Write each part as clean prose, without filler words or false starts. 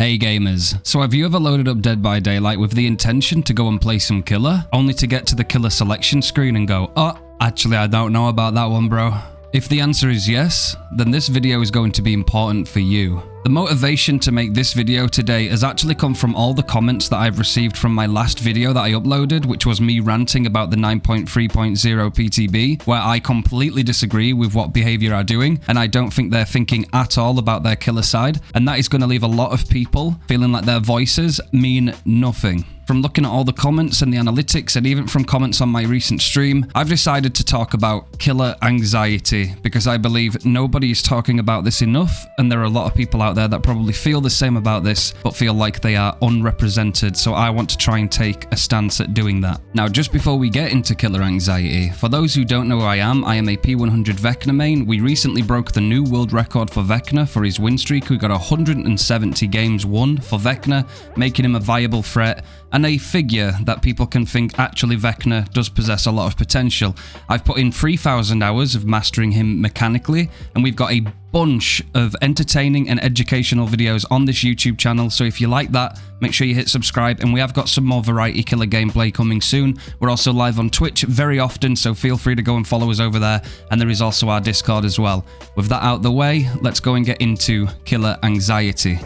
Hey gamers, so have you ever loaded up Dead by Daylight with the intention to go and play some killer, only to get to the killer selection screen and go, oh, actually I don't know about that one, bro? If the answer is yes, then this video is going to be important for you. The motivation to make this video today has actually come from all the comments that I've received from my last video that I uploaded, which was me ranting about the 9.3.0 PTB, where I completely disagree with what Behaviour are doing, and I don't think they're thinking at all about their killer side, and that is going to leave a lot of people feeling like their voices mean nothing. From looking at all the comments and the analytics, and even from comments on my recent stream, I've decided to talk about killer anxiety, because I believe nobody is talking about this enough, and there are a lot of people out there that probably feel the same about this, but feel like they are unrepresented, so I want to try and take a stance at doing that. Now, just before we get into killer anxiety, for those who don't know who I am a P100 Vecna main. We recently broke the new world record for Vecna for his win streak. We got 170 games won for Vecna, making him a viable threat, and a figure that people can think actually Vecna does possess a lot of potential. I've put in 3,000 hours of mastering him mechanically, and we've got a bunch of entertaining and educational videos on this YouTube channel, so if you like that, make sure you hit subscribe, and we have got some more variety killer gameplay coming soon. We're also live on Twitch very often, so feel free to go and follow us over there, and there is also our Discord as well. With that out the way, let's go and get into killer anxiety.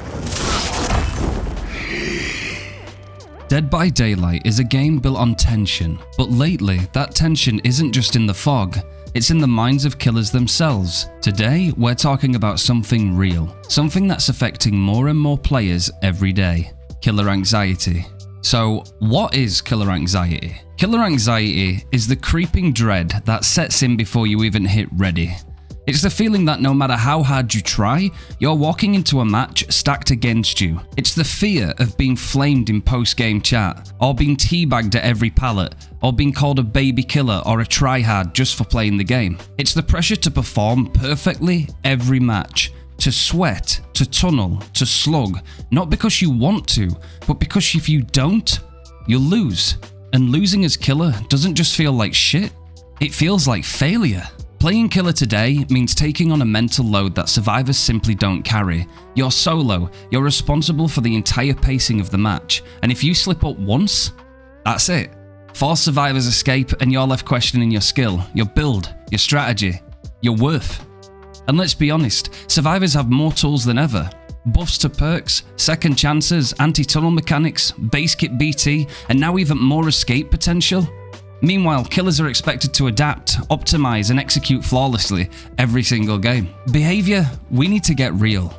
Dead by Daylight is a game built on tension, but lately that tension isn't just in the fog, it's in the minds of killers themselves. Today we're talking about something real, something that's affecting more and more players every day: killer anxiety. So what is killer anxiety? Killer anxiety is the creeping dread that sets in before you even hit ready. It's the feeling that no matter how hard you try, you're walking into a match stacked against you. It's the fear of being flamed in post-game chat, or being teabagged at every pallet, or being called a baby killer or a tryhard just for playing the game. It's the pressure to perform perfectly every match, to sweat, to tunnel, to slug, not because you want to, but because if you don't, you'll lose. And losing as killer doesn't just feel like shit, it feels like failure. Playing killer today means taking on a mental load that survivors simply don't carry. You're solo, you're responsible for the entire pacing of the match, and if you slip up once, that's it. 4 survivors escape and you're left questioning your skill, your build, your strategy, your worth. And let's be honest, survivors have more tools than ever. Buffs to perks, second chances, anti-tunnel mechanics, base kit BT, and now even more escape potential. Meanwhile, killers are expected to adapt, optimize, and execute flawlessly every single game. Behaviour, we need to get real.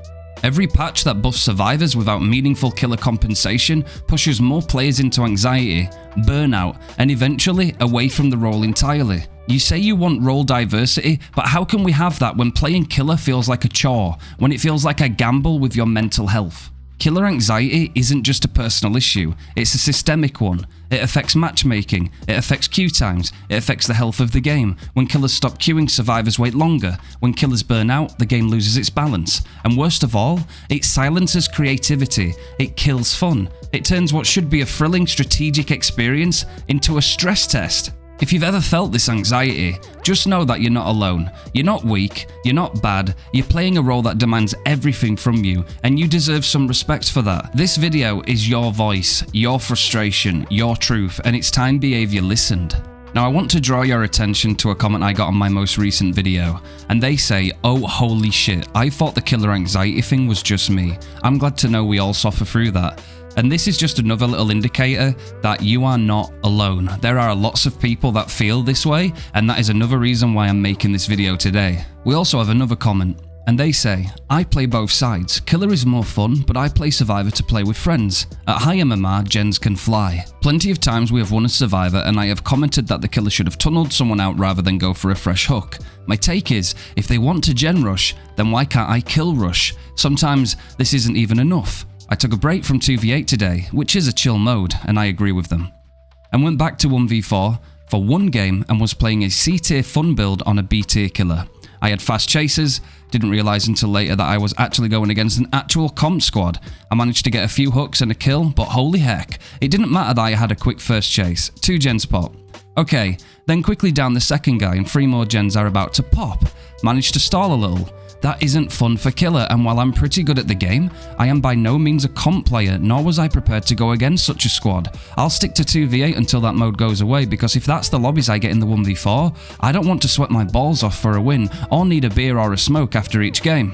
Every patch that buffs survivors without meaningful killer compensation pushes more players into anxiety, burnout, and eventually away from the role entirely. You say you want role diversity, but how can we have that when playing killer feels like a chore, when it feels like a gamble with your mental health? Killer anxiety isn't just a personal issue, it's a systemic one. It affects matchmaking, it affects queue times, it affects the health of the game. When killers stop queuing, survivors wait longer. When killers burn out, the game loses its balance. And worst of all, it silences creativity, it kills fun. It turns what should be a thrilling strategic experience into a stress test. If you've ever felt this anxiety, just know that you're not alone. You're not weak, you're not bad, you're playing a role that demands everything from you, and you deserve some respect for that. This video is your voice, your frustration, your truth, and it's time Behaviour listened. Now I want to draw your attention to a comment I got on my most recent video, and they say, oh holy shit, I thought the killer anxiety thing was just me. I'm glad to know we all suffer through that. And this is just another little indicator that you are not alone. There are lots of people that feel this way, and that is another reason why I'm making this video today. We also have another comment, and they say, I play both sides. Killer is more fun, but I play Survivor to play with friends. At high MMR, gens can fly. Plenty of times we have won a Survivor, and I have commented that the killer should have tunneled someone out rather than go for a fresh hook. My take is, if they want to gen rush, then why can't I kill rush? Sometimes this isn't even enough. I took a break from 2v8 today, which is a chill mode, and I agree with them. And went back to 1v4 for one game and was playing a C tier fun build on a B tier killer. I had fast chases, didn't realise until later that I was actually going against an actual comp squad. I managed to get a few hooks and a kill, but holy heck, it didn't matter that I had a quick first chase, 2 gens pop. Okay, then quickly down the second guy and 3 more gens are about to pop. Managed to stall a little, That isn't fun for Killer, and while I'm pretty good at the game, I am by no means a comp player, nor was I prepared to go against such a squad. I'll stick to 2v8 until that mode goes away, because if that's the lobbies I get in the 1v4, I don't want to sweat my balls off for a win, or need a beer or a smoke after each game.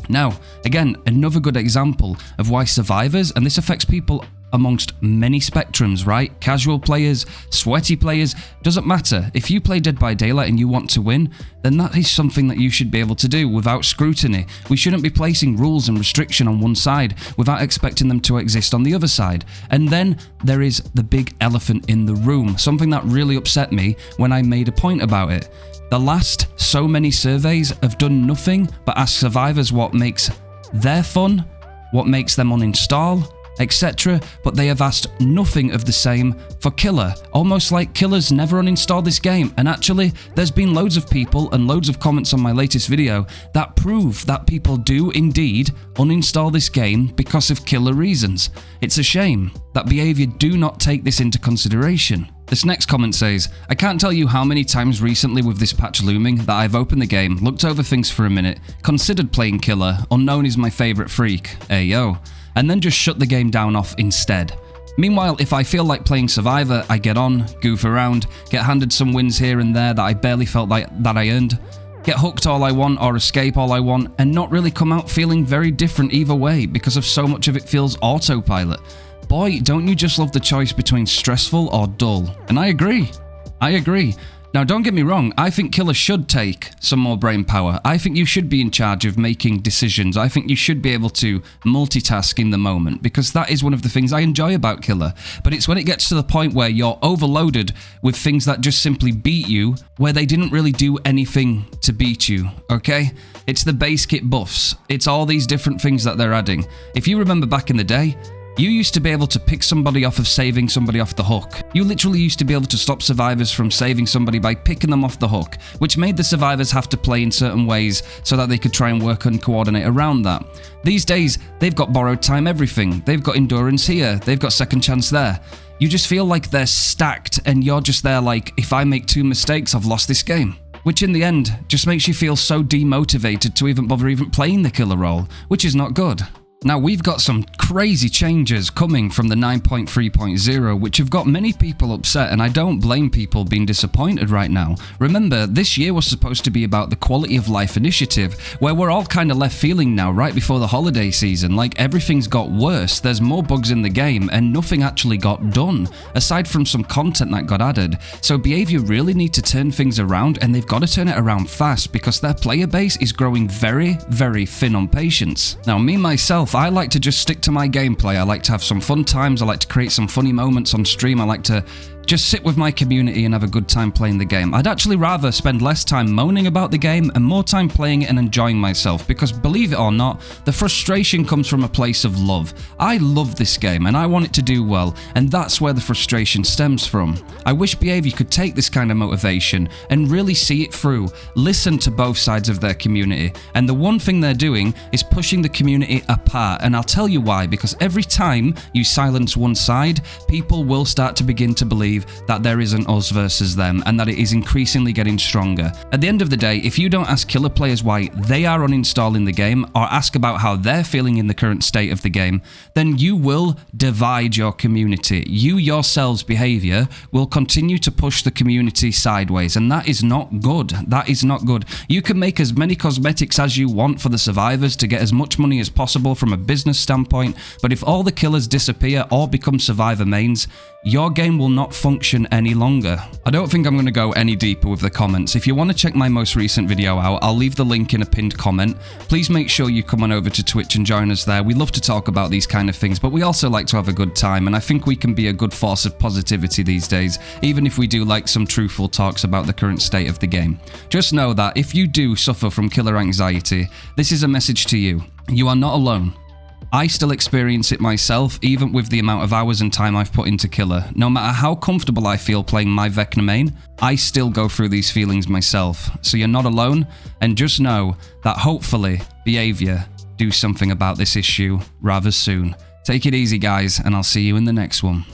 Now, again, another good example of why survivors, and this affects people amongst many spectrums, right? Casual players, sweaty players, doesn't matter. If you play Dead by Daylight and you want to win, then that is something that you should be able to do without scrutiny. We shouldn't be placing rules and restriction on one side without expecting them to exist on the other side. And then there is the big elephant in the room, something that really upset me when I made a point about it. The last so many surveys have done nothing but ask survivors what makes their fun, what makes them uninstall, etc., but they have asked nothing of the same for Killer, almost like Killer's never uninstalled this game. And actually, there's been loads of people and loads of comments on my latest video that prove that people do indeed uninstall this game because of Killer reasons. It's a shame that Behaviour do not take this into consideration. This next comment says, I can't tell you how many times recently with this patch looming that I've opened the game, looked over things for a minute, considered playing Killer, unknown is my favourite freak, ayo, and then just shut the game down off instead. Meanwhile, if I feel like playing Survivor, I get on, goof around, get handed some wins here and there that I barely felt like that I earned, get hooked all I want or escape all I want, and not really come out feeling very different either way because of so much of it feels autopilot. Boy, don't you just love the choice between stressful or dull? And I agree. Now, don't get me wrong, I think Killer should take some more brain power. I think you should be in charge of making decisions. I think you should be able to multitask in the moment, because that is one of the things I enjoy about Killer. But it's when it gets to the point where you're overloaded with things that just simply beat you, where they didn't really do anything to beat you, okay? It's the base kit buffs. It's all these different things that they're adding. If you remember back in the day, you used to be able to pick somebody off of saving somebody off the hook. You literally used to be able to stop survivors from saving somebody by picking them off the hook, which made the survivors have to play in certain ways so that they could try and work and coordinate around that. These days, they've got borrowed time everything. They've got endurance here. They've got second chance there. You just feel like they're stacked and you're just there like, if I make 2 mistakes, I've lost this game. Which in the end, just makes you feel so demotivated to even bother even playing the Killer role, which is not good. Now, we've got some crazy changes coming from the 9.3.0, which have got many people upset, and I don't blame people being disappointed right now. Remember, this year was supposed to be about the quality of life initiative, where we're all kind of left feeling now, right before the holiday season, like everything's got worse, there's more bugs in the game, and nothing actually got done, aside from some content that got added. So Behaviour really need to turn things around, and they've got to turn it around fast, because their player base is growing very, very thin on patience. Now, me myself, I like to just stick to my gameplay. I like to have some fun times. I like to create some funny moments on stream. I like to just sit with my community and have a good time playing the game. I'd actually rather spend less time moaning about the game and more time playing it and enjoying myself, because believe it or not, the frustration comes from a place of love. I love this game and I want it to do well, and that's where the frustration stems from. I wish Behaviour could take this kind of motivation and really see it through, listen to both sides of their community, and the one thing they're doing is pushing the community apart, and I'll tell you why, because every time you silence one side, people will start to begin to believe that there isn't us versus them, and that it is increasingly getting stronger. At the end of the day, if you don't ask Killer players why they are uninstalling the game, or ask about how they're feeling in the current state of the game, then you will divide your community. You yourselves, Behaviour, will continue to push the community sideways, and that is not good. That is not good. You can make as many cosmetics as you want for the survivors to get as much money as possible from a business standpoint, but if all the killers disappear or become survivor mains, your game will not function any longer. I don't think I'm going to go any deeper with the comments. If you want to check my most recent video out, I'll leave the link in a pinned comment. Please make sure you come on over to Twitch and join us there. We love to talk about these kind of things, but we also like to have a good time, and I think we can be a good force of positivity these days, even if we do like some truthful talks about the current state of the game. Just know that if you do suffer from killer anxiety, this is a message to you. You are not alone. I still experience it myself, even with the amount of hours and time I've put into Killer. No matter how comfortable I feel playing my Vecna main, I still go through these feelings myself. So you're not alone, and just know that hopefully Behaviour do something about this issue rather soon. Take it easy, guys, and I'll see you in the next one.